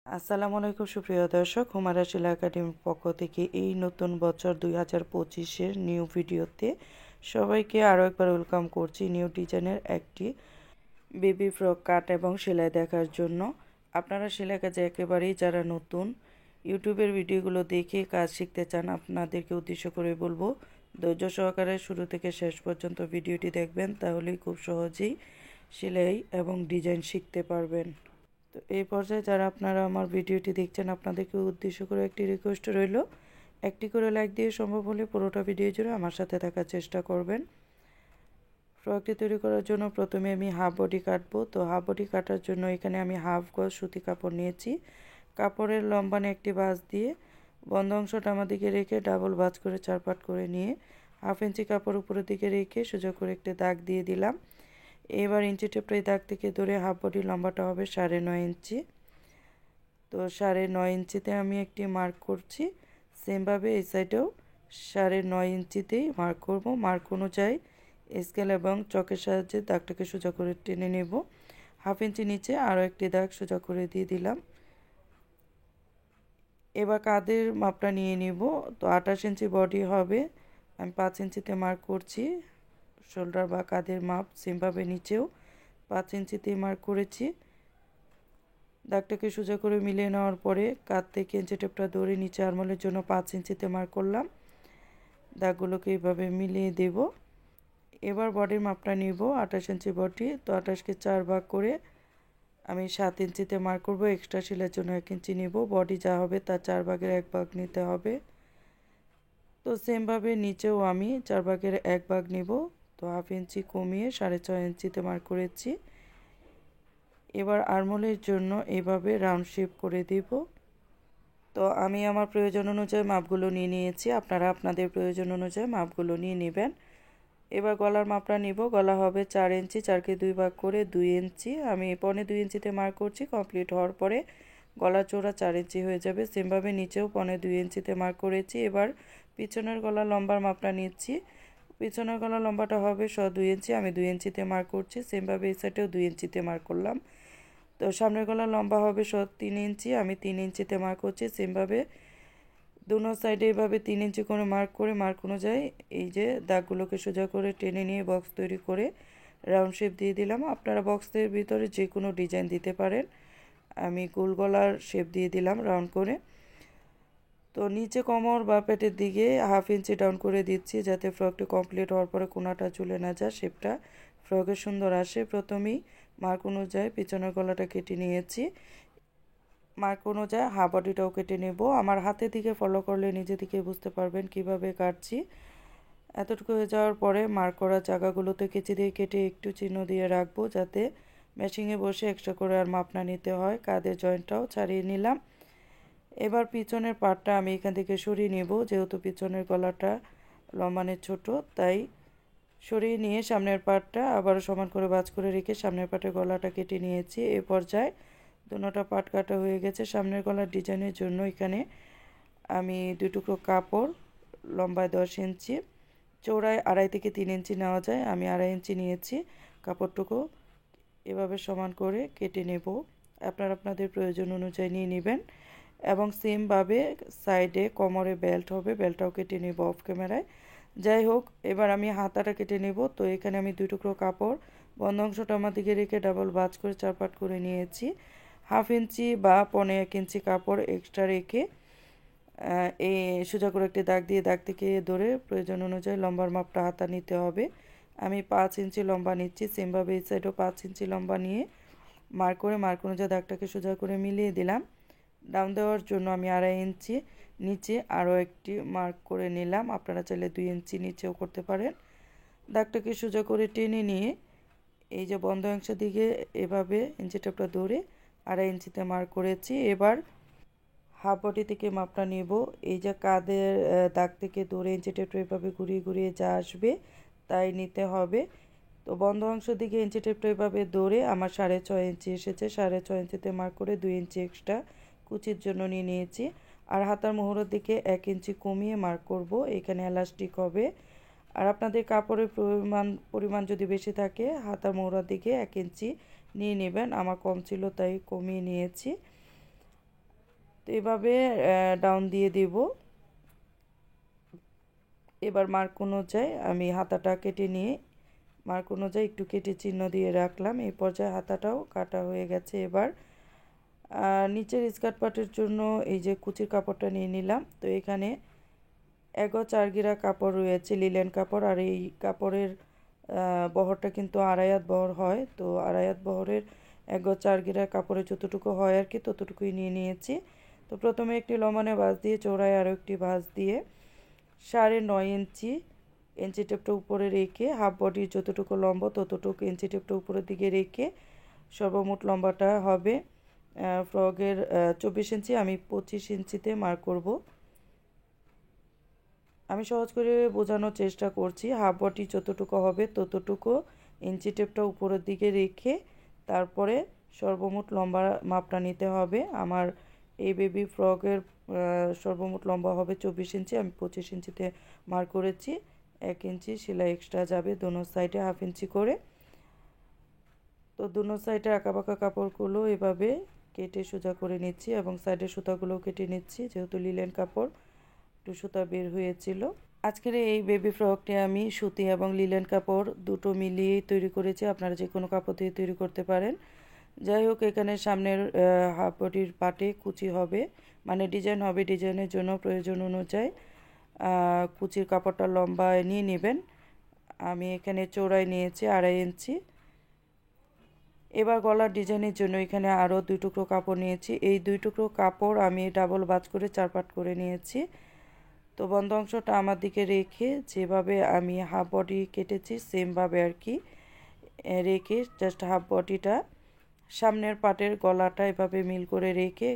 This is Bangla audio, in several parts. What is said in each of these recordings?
আসসালামু আলাইকুম সুপ্রিয় দর্শক, হুমায়রা শিলা একাডেমির পক্ষ থেকে এই নতুন বছর 2025-এর নিউ ভিডিওতে সবাইকে আরও একবার ওয়েলকাম করছি। নিউ ডিজাইনের একটি বেবি ফ্রক কাট এবং সেলাই দেখার জন্য। আপনারা সেলাই কাজে একেবারেই যারা নতুন ইউটিউবের ভিডিওগুলো দেখে কাজ শিখতে চান, আপনাদেরকে উদ্দেশ্য করে বলবো ধৈর্য সহকারে শুরু থেকে শেষ পর্যন্ত ভিডিওটি দেখবেন, তাহলেই খুব সহজেই সেলাই এবং ডিজাইন শিখতে পারবেন। তো এই পর্যায়ে যারা আপনারা আমার ভিডিওটি দেখছেন, আপনাদেরকে উদ্দেশ্য করে একটি রিকোয়েস্ট রইল, একটি করে লাইক দিয়ে সম্ভব হলে পুরোটা ভিডিও জুড়ে আমার সাথে থাকার চেষ্টা করবেন। ফ্রকটি তৈরি করার জন্য প্রথমে আমি হাফ বডি কাটবো। তো হাফ বডি কাটার জন্য এখানে আমি হাফ গজ সুতি কাপড় নিয়েছি। কাপড়ের লম্বানে একটি ভাঁজ দিয়ে বন্ধ অংশটা আমার দিকে রেখে ডাবল ভাঁজ করে 4 পাট করে নিয়ে হাফ ইঞ্চি কাপড় উপরের দিকে রেখে সোজা করে একটি দাগ দিয়ে দিলাম। এবার ইঞ্চি টেপটা এই দাগ থেকে ধরে হাফ বডি লম্বাটা হবে 9.5 ইঞ্চি। তো 9.5 ইঞ্চিতে আমি একটি মার্ক করছি। সেমভাবে এই সাইডেও 9.5 ইঞ্চিতেই মার্ক করব। মার্ক অনুযায়ী স্কেল এবং চকের সাহায্যে দাগটাকে সোজা করে টেনে নেব। হাফ ইঞ্চি নিচে আরও একটি দাগ সোজা করে দিয়ে দিলাম। এবার কাঁধের মাপটা নিয়ে নিব। তো 28 ইঞ্চি বডি হবে, আমি 5 ইঞ্চিতে মার্ক করছি। শোল্ডার বা কাঁধের মাপ সেমভাবে নিচেও 5 ইঞ্চিতেই মার্ক করেছি। দাগটাকে সোজা করে মিলিয়ে নেওয়ার পরে কাঁধ থেকে ইঞ্চি টেপটা ধরে নিচে আরমোলের জন্য 5 ইঞ্চিতে মার্ক করলাম। দাগগুলোকে এইভাবে মিলিয়ে দেব। এবার বডির মাপটা নিব, 28 ইঞ্চি বডি। তো 28কে 4 ভাগ করে আমি 7 ইঞ্চিতে মার্ক করব। এক্সট্রা সেলাইয়ের জন্য 1 ইঞ্চি নিব। বডি যা হবে তার 4 ভাগের 1 ভাগ নিতে হবে। তো সেমভাবে নিচেও আমি 4 ভাগের 1 ভাগ নিব। তো হাফ ইঞ্চি কমিয়ে 6.5 ইঞ্চিতে মার্ক করেছি। এবার আরমোলের জন্য এভাবে রাউন্ড শেপ করে দেব। তো আমি আমার প্রয়োজন অনুযায়ী মাপগুলো নিয়ে নিয়েছি, আপনারা আপনাদের প্রয়োজন অনুযায়ী মাপগুলো নিয়ে নেবেন। এবার গলার মাপটা নিব। গলা হবে 4 ইঞ্চি, 4কে 2 ভাগ করে 2 ইঞ্চি। আমি 1.25 ইঞ্চিতে মার্ক করছি। কমপ্লিট হওয়ার পরে গলা চওড়া 4 ইঞ্চি হয়ে যাবে। সেমভাবে নিচেও 1.25 ইঞ্চিতে মার্ক করেছি। এবার পিছনের গলা লম্বার মাপটা নিচ্ছি। পিছনের গলা লম্বাটা হবে 2 ইঞ্চি, আমি 2 ইঞ্চিতে মার্ক করছি। সেমভাবে এই সাইডেও 2 ইঞ্চিতে মার্ক করলাম। তো সামনের গলা লম্বা হবে 3 ইঞ্চি, আমি 3 ইঞ্চিতে মার্ক করছি। সেমভাবে দুনো সাইডে এভাবে 3 ইঞ্চি করে মার্ক অনুযায়ী এই যে দাগগুলোকে সোজা করে টেনে নিয়ে বক্স তৈরি করে রাউন্ড শেপ দিয়ে দিলাম। আপনারা বক্সের ভিতরে যে কোনো ডিজাইন দিতে পারেন। আমি গোল গলার শেপ দিয়ে দিলাম রাউন্ড করে। তো নিচে কোমর বা পেটের দিকে হাফ ইঞ্চি ডাউন করে দিচ্ছি, যাতে ফ্রকটি কমপ্লিট হওয়ার পরে কোনাটা চলে না যায়, শেপটা ফ্রকের সুন্দর আসে। প্রথমেই মার্ক অনুযায়ী পিছনের গলাটা কেটে নিয়েছি। মার্ক অনুযায়ী হাফ বডিটাও কেটে নেব। আমার হাতের দিকে ফলো করলে নিজে থেকে বুঝতে পারবেন কিভাবে কাটছি। এতটুকু হয়ে যাওয়ার পরে মার্ক করা জায়গাগুলোতে কেচি দিয়ে কেটে একটু চিহ্ন দিয়ে রাখবো, যাতে মেশিনে বসে এক্সট্রা করে আর মাপ না নিতে হয়। কাঁধের জয়েন্টটাও ছাড়িয়ে নিলাম। এবার পিছনের পাটটা আমি এখান থেকে সরিয়ে নেব, যেহেতু পিছনের গলাটা লম্বানে ছোট, তাই সরিয়ে নিয়ে সামনের পাটটা আবারও সমান করে ভাঁজ করে রেখে সামনের পাটের গলাটা কেটে নিয়েছি। এ পর্যায়ে দুটোটা পাট কাটা হয়ে গেছে। সামনের গলার ডিজাইনের জন্য এখানে আমি 2 টুকরো কাপড়, লম্বায় 10 ইঞ্চি, চৌড়ায় 2.5 থেকে 3 ইঞ্চি নেওয়া যায়, আমি 2.5 ইঞ্চি নিয়েছি। কাপড়টুকু এভাবে সমান করে কেটে নেব। আপনারা আপনাদের প্রয়োজন অনুযায়ী নিয়ে নেবেন। এবং সেমভাবে সাইডে কোমরে বেল্ট হবে, বেল্টটাও কেটে নেব অফ ক্যামেরায়। যাই হোক, এবার আমি হাতাটা কেটে নেব। তো এখানে আমি 2 টুকরো কাপড় বন্ধ অংশটা আমার দিকে রেখে ডাবল ভাঁজ করে 4 পাট করে নিয়েছি। হাফ ইঞ্চি বা 1.25 ইঞ্চি কাপড় এক্সট্রা রেখে এই সোজা করে একটি দাগ দিয়ে দাগ থেকে ধরে প্রয়োজন অনুযায়ী লম্বার মাপটা হাতা নিতে হবে। আমি 5 ইঞ্চি লম্বা নিচ্ছি। সেমভাবে এই সাইডও 5 ইঞ্চি লম্বা নিয়ে মার্ক অনুযায়ী দাগটাকে সোজা করে মিলিয়ে দিলাম। ডাউন দেওয়ার জন্য আমি 2.5 ইঞ্চি নিচে আরও একটি মার্ক করে নিলাম। আপনারা চাইলে 2 ইঞ্চি নিচেও করতে পারেন। দাগটাকে সোজা করে টেনে নিয়ে এই যে বন্ধ অংশের দিকে এভাবে ইঞ্চি টেপটা ধরে 2.5 ইঞ্চিতে মার্ক করেছি। এবার হাফ বডি থেকে মাপটা নেব। এই যে কাঁধের দাগ থেকে ধরে ইঞ্চি টেপটা এভাবে ঘুরিয়ে ঘুরিয়ে যা আসবে তাই নিতে হবে। তো বন্ধ অংশ দিকে ইঞ্চি টেপটা এভাবে ধরে আমার 6.5 ইঞ্চি এসেছে। 6.5 ইঞ্চিতে মার্ক করে 2 ইঞ্চি এক্সট্রা কুচির জন্য নিয়ে নিয়েছি। আর হাতার মোহরের দিকে 1 ইঞ্চি কমিয়ে মার্ক করব, এখানে এলাস্টিক হবে। আর আপনাদের কাপড়ের পরিমাণ যদি বেশি থাকে হাতার মোহরার দিকে 1 ইঞ্চি নিয়ে নেবেন। আমার কম ছিল তাই কমিয়ে নিয়েছি। এভাবে ডাউন দিয়ে দেব। এবার মার্ক অনুযায়ী আমি হাতাটা কেটে নিয়ে মার্ক অনুযায়ী একটু কেটে চিহ্ন দিয়ে রাখলাম। এই পর্যায়ে হাতাটাও কাটা হয়ে গেছে। এবার নিচের স্কার্ট পার্টের জন্য এই যে কুচির কাপড়টা নিয়ে নিলাম। তো এখানে 1 গজ 4 গিরা কাপড় রয়েছে, লিলেন কাপড়। আর এই কাপড়ের বহরটা কিন্তু আড়াই হাত বহর হয়। তো আড়াই হাত বহরের 1 গজ 4 গিরা কাপড়ে যতটুকু হয় আর কি ততটুকুই নিয়ে নিয়েছি। তো প্রথমে একটি লম্বানে ভাঁজ দিয়ে চৌড়ায় আরও একটি ভাঁজ দিয়ে 9.5 ইঞ্চি টেপটা উপরে রেখে হাফ বডির যতটুকু লম্বা ততটুকু ইঞ্চি টেপটা উপরের দিকে রেখে সর্বমোট লম্বাটা হবে ফ্রকের 24 ইঞ্চি। আমি 25 ইঞ্চিতে মার্ক করব। আমি সহজ করে বোঝানোর চেষ্টা করছি। হাফ বডি যতটুকু হবে ততটুকু ইঞ্চি টেপটা উপরের দিকে রেখে তারপরে সর্বমোট লম্বা মাপটা নিতে হবে। আমার এই বেবি ফ্রকের সর্বমোট লম্বা হবে 24 ইঞ্চি। আমি 25 ইঞ্চিতে মার্ক করেছি। 1 ইঞ্চি সেলাই এক্সট্রা যাবে দোনো সাইডে হাফ ইঞ্চি করে। তো দোনো সাইডে আঁকাবাঁকা কাপড়গুলো এভাবে কেটে সোজা করে নিচ্ছি এবং সাইডের সুতাগুলো কেটে নিচ্ছি, যেহেতু লিলেন কাপড় একটু সুতা বের হয়েছিল। আজকের এই বেবি ফ্রকটি আমি সুতি এবং লিলেন কাপড় দুটো মিলিয়েই তৈরি করেছি। আপনারা যে কোনো কাপড় দিয়ে তৈরি করতে পারেন। যাই হোক, এখানে সামনের হাফ বডির পাটে কুচি হবে, মানে ডিজাইন হবে। ডিজাইনের জন্য প্রয়োজন অনুযায়ী কুচির কাপড়টা লম্বায় নিয়ে নেবেন। আমি এখানে চৌড়ায় নিয়েছি 2.5 ইঞ্চি। এবার গলার ডিজাইনের জন্য এখানে আরও 2 টুকরো কাপড় নিয়েছি। এই 2 টুকরো কাপড় আমি ডাবল ভাঁজ করে 4 পাট করে নিয়েছি। তো বন্ধ অংশটা আমার দিকে রেখে যেভাবে আমি হাফ বডি কেটেছি সেমভাবে আর কি রেখে জাস্ট হাফ বডিটা সামনের পাটের গলাটা এভাবে মিল করে রেখে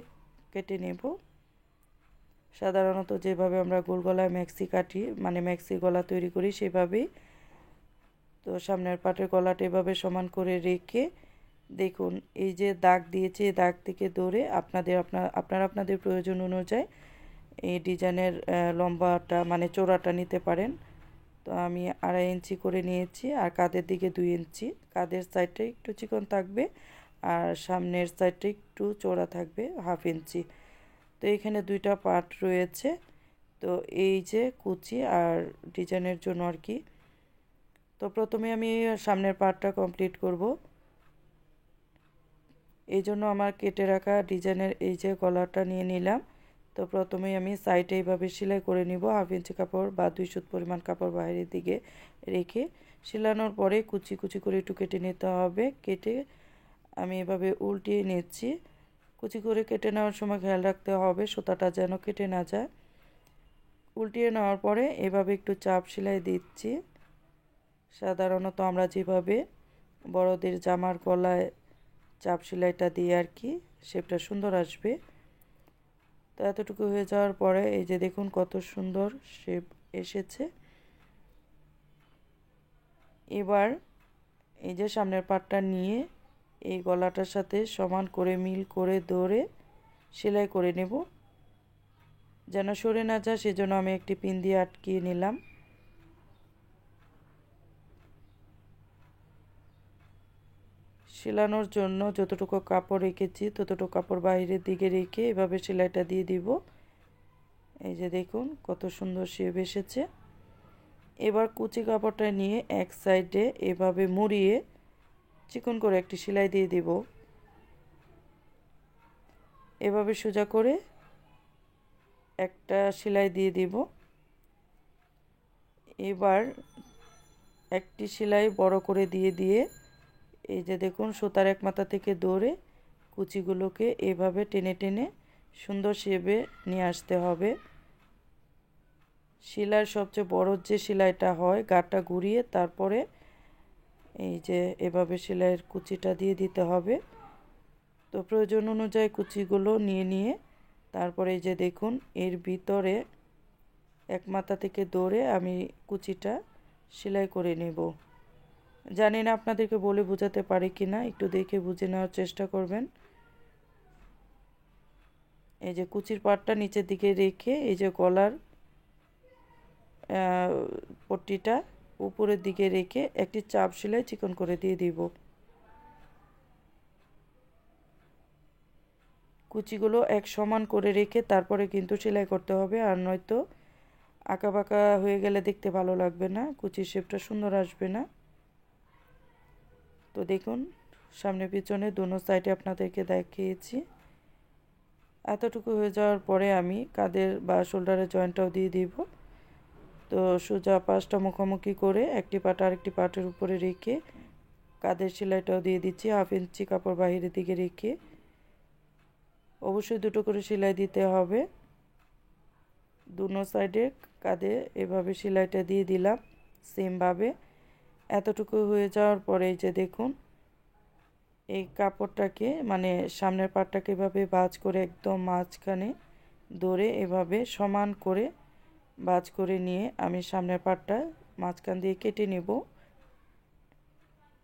কেটে নেব। সাধারণত যেভাবে আমরা গোল গলায় ম্যাক্সি কাটি, মানে ম্যাক্সি গলা তৈরি করি সেভাবেই। তো সামনের পাটের গলাটা এভাবে সমান করে রেখে দেখুন এই যে দাগ দিয়েছি, এই দাগ থেকে ধরে আপনারা আপনাদের প্রয়োজন অনুযায়ী এই ডিজাইনের লম্বাটা মানে চওড়াটা নিতে পারেন। তো আমি 2.5 ইঞ্চি করে নিয়েছি। আর কাঁধের দিকে 2 ইঞ্চি। কাঁধের সাইডটা একটু চিকন থাকবে আর সামনের সাইডটা একটু চওড়া থাকবে হাফ ইঞ্চি। তো এখানে 2টা পার্ট রয়েছে। তো এই যে কুচি আর ডিজাইনের জন্য আর কি। তো প্রথমে আমি সামনের পার্টটা কমপ্লিট করব। এই জন্য আমার কেটে রাখা ডিজাইনের এই যে গলাটা নিয়ে নিলাম। তো প্রথমেই আমি সাইডে এইভাবে সেলাই করে নিব। হাফ ইঞ্চি কাপড় বা 2 সুত পরিমাণ কাপড় বাইরের দিকে রেখে সেলানোর পরে কুচি কুচি করে একটু কেটে নিতে হবে। কেটে আমি এভাবে উল্টিয়ে নিচ্ছি। কুচি করে কেটে নেওয়ার সময় খেয়াল রাখতে হবে সুতাটা যেন কেটে না যায়। উল্টিয়ে নেওয়ার পরে এভাবে একটু চাপ সেলাই দিচ্ছি। সাধারণত আমরা যেভাবে বড়দের জামার গলায় চাপ সেলাইটা দিয়ে আর কি শেপটা সুন্দর আসবে। তো এতটুকু হয়ে যাওয়ার পরে এই যে দেখুন কত সুন্দর শেপ এসেছে। এবার এই যে সামনের পাটটা নিয়ে এই গলাটার সাথে সমান করে মিল করে ধরে সেলাই করে নেব, যেন সরে না যায় সেজন্য আমি একটি পিন দিয়ে আটকিয়ে নিলাম। সেলানোর জন্য যতটুকু কাপড় রেখেছি ততটুকু কাপড় বাইরের দিকে রেখে এভাবে সেলাইটা দিয়ে দিব। এই যে দেখুন কত সুন্দর শেপ এসেছে। এবার কুচি কাপড়টা নিয়ে এক সাইডে এভাবে মুড়িয়ে চিকন করে একটি সেলাই দিয়ে দিব। এভাবে সোজা করে একটা সেলাই দিয়ে দিব। এবার একটি সেলাই বড় করে দিয়ে এই যে দেখুন সুতার এক মাথা থেকে ধরে কুচিগুলোকে এভাবে টেনে টেনে সুন্দর শেপে নিয়ে আসতে হবে। সেলাইয়ের সবচেয়ে বড় যে সেলাইটা হয় গাটা ঘুরিয়ে তারপরে এই যে এভাবে সেলাইয়ের কুচিটা দিয়ে দিতে হবে। তো প্রয়োজন অনুযায়ী কুচিগুলো নিয়ে তারপরে এই যে দেখুন এর ভিতরে এক মাথা থেকে ধরে আমি কুচিটা সেলাই করে নেব। জানি না আপনাদেরকে বলে বোঝাতে পারি কি না, একটু দেখে বুঝে নেওয়ার চেষ্টা করবেন। এই যে কুচির পাটটা নিচের দিকে রেখে এই যে গলার পট্টিটা উপরের দিকে রেখে একটি চাপ সেলাই চিকন করে দিয়ে দিব। কুচিগুলো এক সমান করে রেখে তারপরে কিন্তু সেলাই করতে হবে, আর নয়তো আঁকাবাঁকা হয়ে গেলে দেখতে ভালো লাগবে না, কুচির শেপটা সুন্দর আসবে না। তো দেখুন সামনে পিছনে দোনো সাইডে আপনাদেরকে দেখিয়েছি। এতটুকু হয়ে যাওয়ার পরে আমি কাঁধের বা শোল্ডারের জয়েন্টটাও দিয়ে দিব। তো সোজা পাশটা মুখোমুখি করে একটি পাট আরেকটি পাটের উপরে রেখে কাঁধের সেলাইটাও দিয়ে দিচ্ছি 1/2 ইঞ্চি কাপড় বাহিরের দিকে রেখে। অবশ্যই দুটো করে সেলাই দিতে হবে। দুনো সাইডে কাঁধে এভাবে সেলাইটা দিয়ে দিলাম সেমভাবে। এতটুকু হয়ে যাওয়ার পরে এই যে দেখুন এই কাপড়টাকে মানে সামনের পাটটাকে এভাবে ভাঁজ করে একদম মাঝখানে ধরে এভাবে সমান করে ভাঁজ করে নিয়ে আমি সামনের পাটটা মাঝখান দিয়ে কেটে নেব।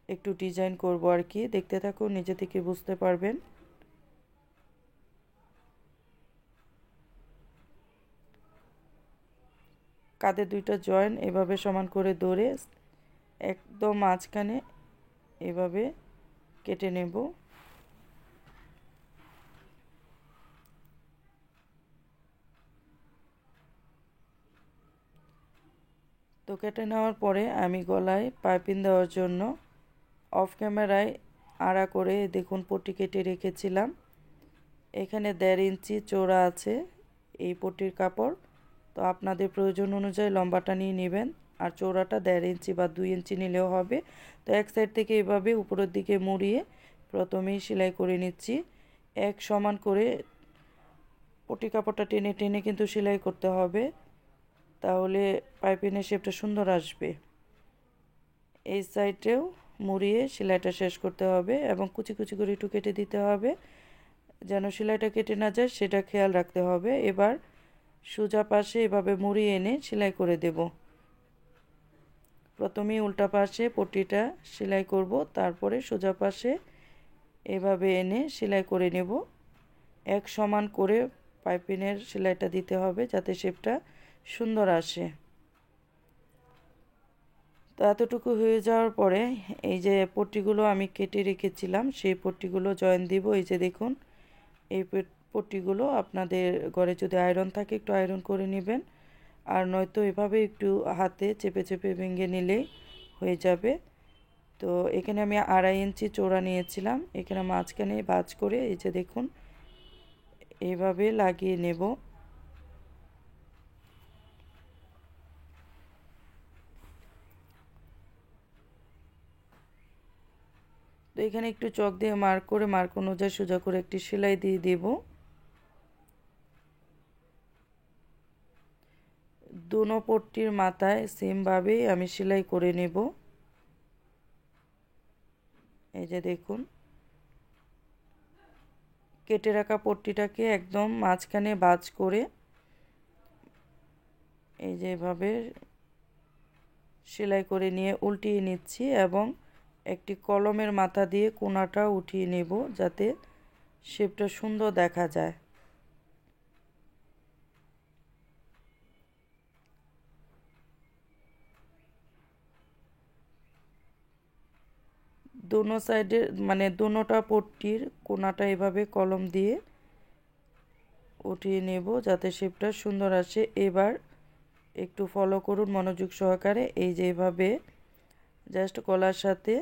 একটু ডিজাইন করব আর কি, দেখতে থাকুন নিজে থেকে বুঝতে পারবেন। কাঁধে দুইটা জয়েন্ট এভাবে সমান করে ধরে একদম মাঝখানে এভাবে কেটে নেব। তো কেটে নেওয়ার পরে আমি গলায় পাইপিং দেওয়ার জন্য অফ ক্যামেরায় আড়া করে দেখুন পট্টি কেটে রেখেছিলাম। এখানে 1.5 ইঞ্চি চওড়া আছে এই পট্টির কাপড়। তো আপনাদের প্রয়োজন অনুযায়ী লম্বাটা নিয়ে নেবেন, আর চওড়াটা 1.5 ইঞ্চি বা 2 ইঞ্চি নিলেও হবে। তো এক সাইড থেকে এভাবে উপরের দিকে মুড়িয়ে প্রথমেই সেলাই করে নিচ্ছি। এক সমান করে পট্টি কাপড়টা টেনে টেনে কিন্তু সেলাই করতে হবে, তাহলে পাইপিংয়ের শেপটা সুন্দর আসবে। এই সাইডেও মুড়িয়ে সেলাইটা শেষ করতে হবে এবং কুচি কুচি করে একটু কেটে দিতে হবে, যেন সেলাইটা কেটে না যায় সেটা খেয়াল রাখতে হবে। এবার সোজা পাশে এভাবে মুড়িয়ে এনে সেলাই করে দেব। প্রথমেই উল্টা পাশে পট্টিটা সেলাই করব, তারপরে সোজা পাশে এভাবে এনে সেলাই করে নেব। এক সমান করে পাইপিংয়ের সেলাইটা দিতে হবে যাতে শেপটা সুন্দর আসে। তো এতটুকু হয়ে যাওয়ার পরে এই যে পট্টিগুলো আমি কেটে রেখেছিলাম সেই পট্টিগুলো জয়েন দিব। এই যে দেখুন এই পট্টিগুলো আপনাদের ঘরে যদি আয়রন থাকে একটু আয়রন করে নেবেন, আর নয়তো এভাবে একটু হাতে চেপে চেপে ভেঙে নিলেই হয়ে যাবে। তো এখানে আমি 2.5 ইঞ্চি চওড়া নিয়েছিলাম, এখানে মাঝখানে ভাঁজ করে এই যে দেখুন এইভাবে লাগিয়ে নেব। তো এখানে একটু চক দিয়ে মার্ক করে মার্ক অনুযায়ী সোজা করে একটি সেলাই দিয়ে দেব। দুনো পট্টির মাথায় সেমভাবেই আমি সেলাই করে নেব। এই যে দেখুন কেটে রাখা পট্টিটাকে একদম মাঝখানে ভাঁজ করে এই যে এভাবে সেলাই করে নিয়ে উল্টিয়ে নিচ্ছি এবং একটি কলমের মাথা দিয়ে কোণাটা উঠিয়ে নেব যাতে শেপটা সুন্দর দেখা যায়। দোনো সাইডে মানে দোনোটা পট্টির কোণাটা এভাবে কলম দিয়ে উঠিয়ে নেব যাতে শেপটা সুন্দর আসে। এবার একটু ফলো করুন মনোযোগ সহকারে। এই যে এভাবে জাস্ট গলার সাথে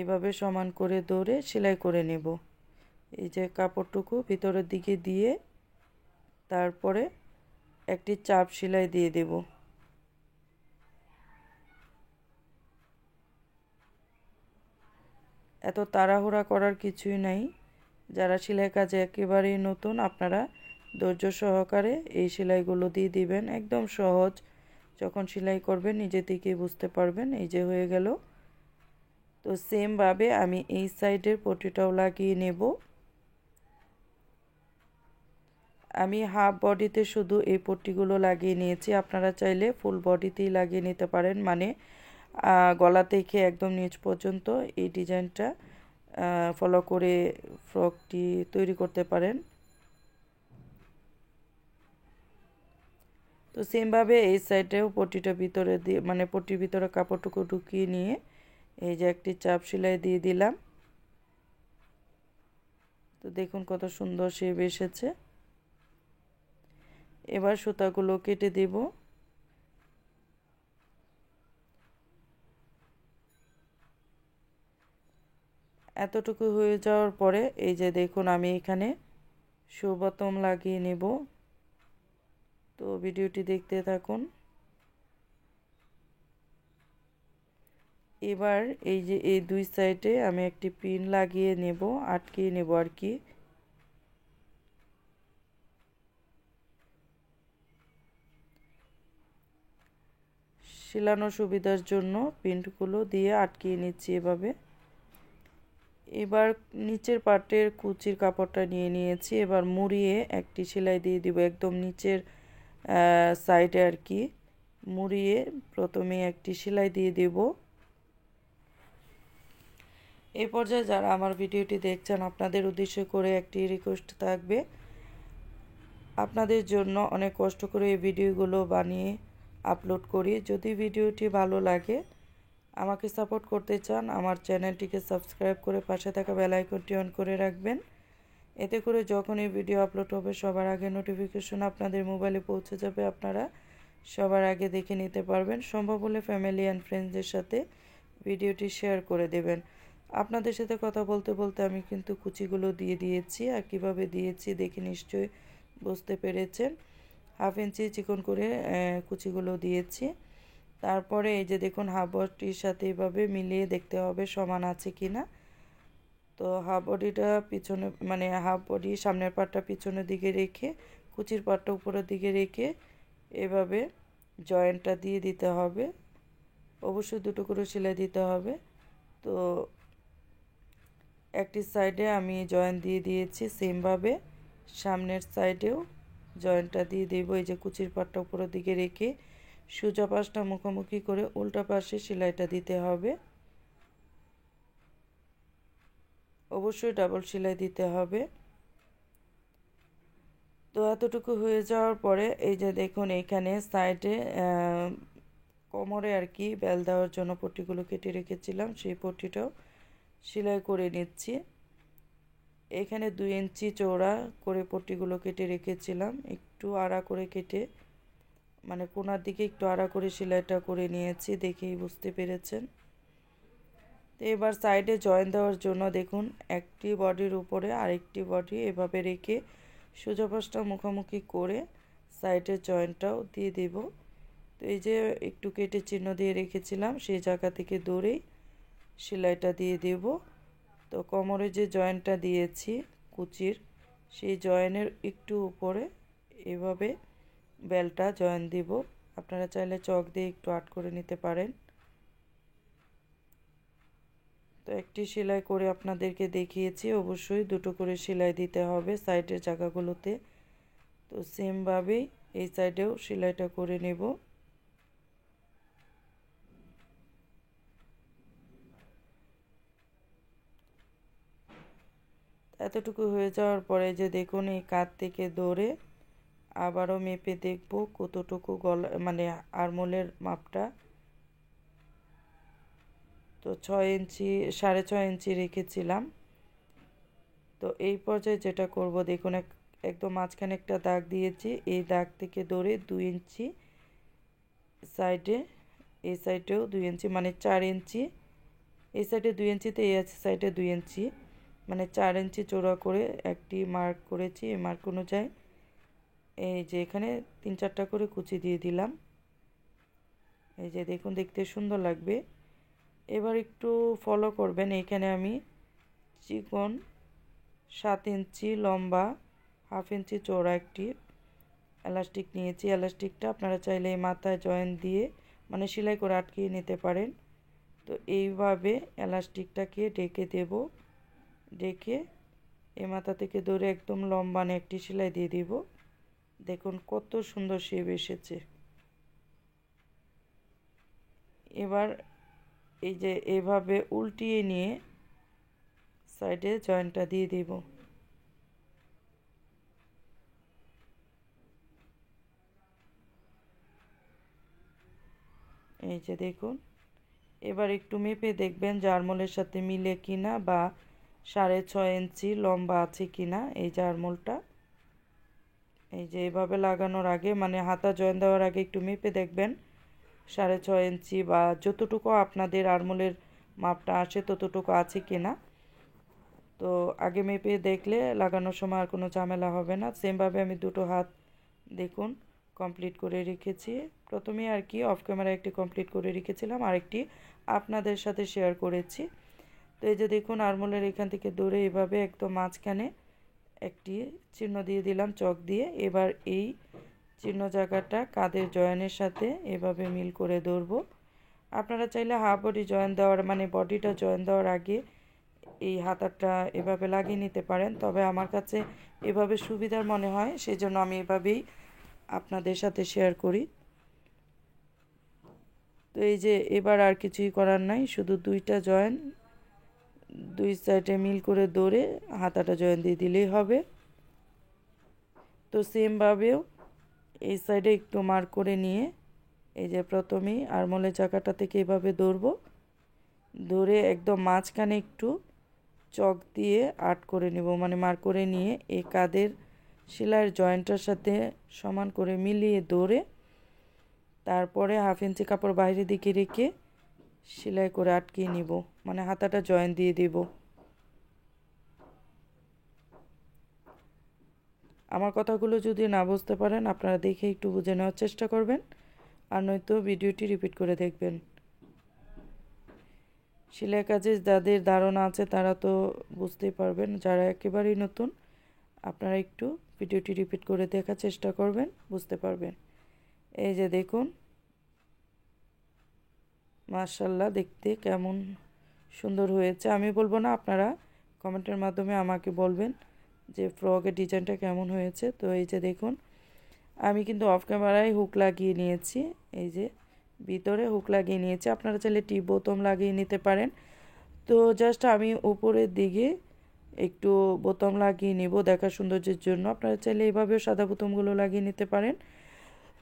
এভাবে সমান করে ধরে সেলাই করে নেব। এই যে কাপড়টুকু ভিতরের দিকে দিয়ে তারপরে একটি চাপ সেলাই দিয়ে দেব। এত তাড়াহুড়া করার কিছুই নাই। যারা সেলাই কাজে একেবারেই নতুন আপনারা ধৈর্য সহকারে এই সেলাইগুলো দিয়ে দিবেন, একদম সহজ। যখন সেলাই করবেন নিজে থেকেই বুঝতে পারবেন। এই যে হয়ে গেল। তো সেমভাবে আমি এই সাইডের পট্টিটাও লাগিয়ে নেব। আমি হাফ বডিতে শুধু এই পট্টিগুলো লাগিয়ে নিয়েছি, আপনারা চাইলে ফুল বডিতেই লাগিয়ে নিতে পারেন, মানে গলা থেকে একদম নিচ পর্যন্ত এই ডিজাইনটা ফলো করে ফ্রকটি তৈরি করতে পারেন। তো সেমভাবে এই সাইডেও পট্টিটা ভিতরে দিয়ে মানে পট্টির ভিতরে কাপড়টুকু ঢুকিয়ে নিয়ে এই যে একটি চাপ সেলাই দিয়ে দিলাম। তো দেখুন কত সুন্দর শেপ এসেছে। এবার সুতাগুলো কেটে দেব। এতটুকু হয়ে যাওয়ার পরে এই যে দেখুন আমি এখানে শো বাটন লাগিয়ে নেব। তো ভিডিওটি দেখতে থাকুন। এবার এই যে এই দুই সাইডে আমি একটি পিন লাগিয়ে নেব, আটকিয়ে নেব আর কি। সেলানোর সুবিধার জন্য পিনগুলো দিয়ে আটকিয়ে নিচ্ছি এভাবে। এবার নিচের পার্টের কুচির কাপড়টা নিয়ে নিয়েছি। এবার মুড়িয়ে একটি সেলাই দিয়ে দিব একদম নিচের সাইডে আর কি। মুড়িয়ে প্রথমে একটি সেলাই দিয়ে দেব। এই পর্যায়ে যারা আমার ভিডিওটি দেখছেন আপনাদের উদ্দেশ্য করে একটি রিকোয়েস্ট থাকবে, আপনাদের জন্য অনেক কষ্ট করে এই ভিডিওগুলো বানিয়ে আপলোড করি। যদি ভিডিওটি ভালো লাগে, আমাকে সাপোর্ট করতে চান, আমার চ্যানেলটিকে সাবস্ক্রাইব করে পাশে থাকা বেল আইকনটি অন করে রাখবেন। এতে করে যখন এই ভিডিও আপলোড হবে সবার আগে নোটিফিকেশন আপনাদের মোবাইলে পৌঁছে যাবে, আপনারা সবার আগে দেখে নিতে পারবেন। সম্ভব হলে ফ্যামিলি অ্যান্ড ফ্রেন্ডসদের সাথে ভিডিওটি শেয়ার করে দেবেন। আপনাদের সাথে কথা বলতে বলতে আমি কিন্তু কুচিগুলো দিয়ে দিয়েছি, আর কিভাবে দিয়েছি দেখে নিশ্চয়ই বুঝতে পেরেছেন। 1/2 ইঞ্চি চিকন করে কুচিগুলো দিয়েছি। তারপরে এই যে দেখুন হাফ বডির সাথে এভাবে মিলিয়ে দেখতে হবে সমান আছে কিনা। তো হাফ বডিটা পিছনে মানে হাফ বডি সামনের পাটটা পিছনের দিকে রেখে কুচির পাটটা উপরের দিকে রেখে এভাবে জয়েন্টটা দিয়ে দিতে হবে। অবশ্যই দুটো করে সেলাই দিতে হবে। তো একটি সাইডে আমি জয়েন্ট দিয়ে দিয়েছি, সেমভাবে সামনের সাইডেও জয়েন্টটা দিয়ে দেব। এই যে কুচির পাটটা উপরের দিকে রেখে সোজা পাশটা মুখোমুখি করে উল্টা পাশে সেলাইটা দিতে হবে। অবশ্যই ডাবল সেলাই দিতে হবে। তো এতটুকু হয়ে যাওয়ার পরে এই যে দেখুন এইখানে সাইডে কোমরে আর কি বেল দেওয়ার জন্য পট্টিগুলো কেটে রেখেছিলাম, সেই পট্টিটাও সেলাই করে নিচ্ছি। এখানে 2 ইঞ্চি চওড়া করে পট্টিগুলো কেটে রেখেছিলাম, একটু আড়া করে কেটে মানে কোণার দিকে একটু আড়া করে সেলাইটা করে নিয়েছি, দেখেই বুঝতে পেরেছেন। তো এবার সাইডে জয়েন দেওয়ার জন্য দেখুন একটি বডির উপরে আরেকটি বডি এভাবে রেখে সোজা পাশটা মুখোমুখি করে সাইডে জয়েন্টটাও দিয়ে দেব। তো এই যে একটু কেটে চিহ্ন দিয়ে রেখেছিলাম সেই জায়গা থেকে ধরেই সেলাইটা দিয়ে দেব। তো কোমরে যে জয়েন্টটা দিয়েছি কুচির, সেই জয়েনের একটু উপরে এভাবে বেলটা জয়েন দিব। আপনারা চাইলে চক দিয়ে একটু আট করে নিতে পারেন। তো একটি সেলাই করে আপনাদেরকে দেখিয়েছি, অবশ্যই দুটো করে সেলাই দিতে হবে সাইডের জায়গাগুলোতে। তো সেমভাবেই এই সাইডেও সেলাইটা করে নেব। এতটুকু হয়ে যাওয়ার পরে যে দেখুন এই কাঁধ থেকে ধরে আবারও মেপে দেখব কতটুকু গলা মানে আরমোলের মাপটা। তো 6 ইঞ্চি 6.5 ইঞ্চি রেখেছিলাম। তো এই পর্যায়ে যেটা করব দেখুন একদম মাঝখানে একটা দাগ দিয়েছি, এই দাগ থেকে ধরে 2 ইঞ্চি সাইডে, এই সাইডেও 2 ইঞ্চি মানে 4 ইঞ্চি, এই সাইডে 2 ইঞ্চিতে এই সাইডে 2 ইঞ্চি মানে 4 ইঞ্চি চওড়া করে একটি মার্ক করেছি। এই মার্ক অনুযায়ী এই যে এখানে 3-4টা করে কুচি দিয়ে দিলাম। এই যে দেখুন দেখতে সুন্দর লাগবে। এবার একটু ফলো করবেন, এখানে আমি চিকন 7 ইঞ্চি লম্বা 1/2 ইঞ্চি চওড়া একটি এলাস্টিক নিয়েছি। এলাস্টিকটা আপনারা চাইলে এই মাথায় জয়েন দিয়ে মানে সেলাই করে আটকিয়ে নিতে পারেন। তো এইভাবে এলাস্টিকটাকে ঢেকে দেব, ঢেকে এই মাথা থেকে ধরে একদম লম্বানে একটি সেলাই দিয়ে দিব। দেখুন কত সুন্দর শেপ এসেছে। এবার এই যে এভাবে উল্টিয়ে নিয়ে সাইডে জয়েন্টটা দিয়ে দিব। এই যে দেখুন এবার একটু মেপে দেখবেন যে আরমোলের সাথে মিলে কিনা বা 6.5 ইঞ্চি লম্বা আছে কিনা এই যে আরমোলটা। এই যে এভাবে লাগানোর আগে মানে হাতা জয়েন দেওয়ার আগে একটু মেপে দেখবেন 6.5 ইঞ্চি বা যতটুকু আপনাদের আরমোলের মাপটা আসে ততটুকু আছে কিনা। তো আগে মেপে দেখলে লাগানোর সময় আর কোনো ঝামেলা হবে না। সেমভাবে আমি দুটো হাত দেখুন কমপ্লিট করে রেখেছি। প্রথমে আর কি অফ ক্যামেরা একটি কমপ্লিট করে রেখেছিলাম, আরেকটি আপনাদের সাথে শেয়ার করেছি। তো এই যে দেখুন আরমোলের এখান থেকে ধরে এভাবে একদম মাঝখানে একটি চিহ্ন দিয়ে দিলাম চক দিয়ে। এবার এই চিহ্ন জায়গাটা কাঁধের জয়েনের সাথে এভাবে মিল করে ধরবো। আপনারা চাইলে হাফ বডি জয়েন দেওয়ার মানে বডিটা জয়েন দেওয়ার আগে এই হাতাটা এভাবে লাগিয়ে নিতে পারেন, তবে আমার কাছে এভাবে সুবিধার মনে হয় সেজন্য আমি এভাবেই আপনাদের সাথে শেয়ার করি। তো এই যে এবার আর কিছুই করার নাই, শুধু দুইটা জয়েন দুই সাইডে মিল করে ধরে হাতাটা জয়েন দিয়ে দিলেই হবে। তো সেমভাবেও এই সাইডে একটু মার্ক করে নিয়ে এই যে প্রথমেই আরমোলের জায়গাটা থেকে এভাবে ধরবো, ধরে একদম মাঝখানে একটু চক দিয়ে আট করে নিব, মানে মার্ক করে নিয়ে এই কাঁধের সেলাইয়ের জয়েন্টটার সাথে সমান করে মিলিয়ে ধরে তারপরে 1/2 ইঞ্চি কাপড় বাইরের দিকে রেখে সেলাই করে আটকিয়ে নিব, মানে হাতাটা জয়েন দিয়ে দিব। আমার কথাগুলো যদি না বুঝতে পারেন আপনারা দেখে একটু বুঝে নেওয়ার চেষ্টা করবেন, আর নয়তো ভিডিওটি রিপিট করে দেখবেন। সেলাই কাজে যাদের ধারণা আছে তারা তো বুঝতেই পারবেন, যারা একেবারেই নতুন আপনারা একটু ভিডিওটি রিপিট করে দেখার চেষ্টা করবেন, বুঝতে পারবেন। এই যে দেখুন মাশাআল্লাহ দেখতে কেমন সুন্দর হয়েছে। আমি বলবো না, আপনারা কমেন্টের মাধ্যমে আমাকে বলবেন যে ফ্রকের ডিজাইনটা কেমন হয়েছে। তো এই যে দেখুন আমি কিন্তু অফ ক্যামেরায় হুক লাগিয়ে নিয়েছি, এই যে ভিতরে হুক লাগিয়ে নিয়েছি, আপনারা চাইলে টিপ বোতাম লাগিয়ে নিতে পারেন। তো জাস্ট আমি উপরের দিকে একটু বোতাম লাগিয়ে নিব দেখার সৌন্দর্যের জন্য, আপনারা চাইলে এইভাবেও সাদা বোতামগুলো লাগিয়ে নিতে পারেন।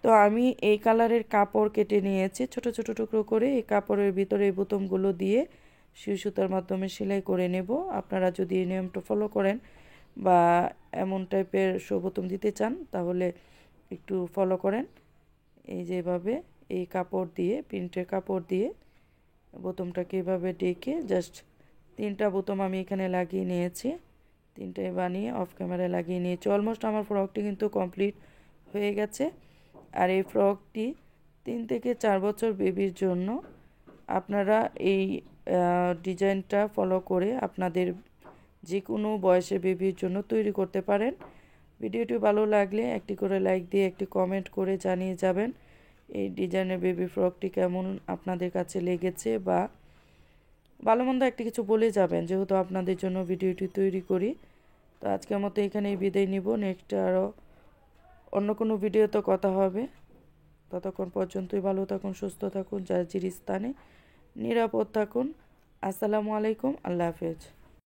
তো আমি এই কালারের কাপড় কেটে নিয়েছি ছোট ছোট টুকরো করে, এই কাপড়ের ভিতরে এই বোতামগুলো দিয়ে সুই সুতার মাধ্যমে সেলাই করে নেব। আপনারা যদি এই নিয়মটা ফলো করেন বা এমন টাইপের বোতাম দিতে চান তাহলে একটু ফলো করেন। এই যেভাবে এই কাপড় দিয়ে প্রিন্টের কাপড় দিয়ে বোতামটাকে এভাবে ডেকে জাস্ট 3টা বোতাম আমি এখানে লাগিয়ে নিয়েছি, 3টাই বানিয়ে অফ ক্যামেরায় লাগিয়ে নিয়েছি। অলমোস্ট আমার ফ্রকটি কিন্তু কমপ্লিট হয়ে গেছে। আর এই ফ্রকটি 3 থেকে 4 বছর বেবির জন্য আপনারা এই ডিজাইনটা ফলো করে আপনাদের যে কোনো বয়সের বেবির জন্য তৈরি করতে পারেন। ভিডিওটি ভালো লাগলে একটি করে লাইক দিয়ে একটি কমেন্ট করে জানিয়ে যাবেন এই ডিজাইনের বেবি ফ্রকটি কেমন আপনাদের কাছে লেগেছে, বা ভালো মন্দ একটা কিছু বলে যাবেন, যেহেতু আপনাদের জন্য ভিডিওটি তৈরি করি। তো আজকের মতো এখানেই বিদায় নিব, নেক্সট আরও অন্য কোনো ভিডিওতে কথা হবে। ততক্ষণ পর্যন্তই ভালো থাকুন, সুস্থ থাকুন, যার জির স্থানে নিরাপদ থাকুন। আসসালামু আলাইকুম, আল্লাহ হাফেজ।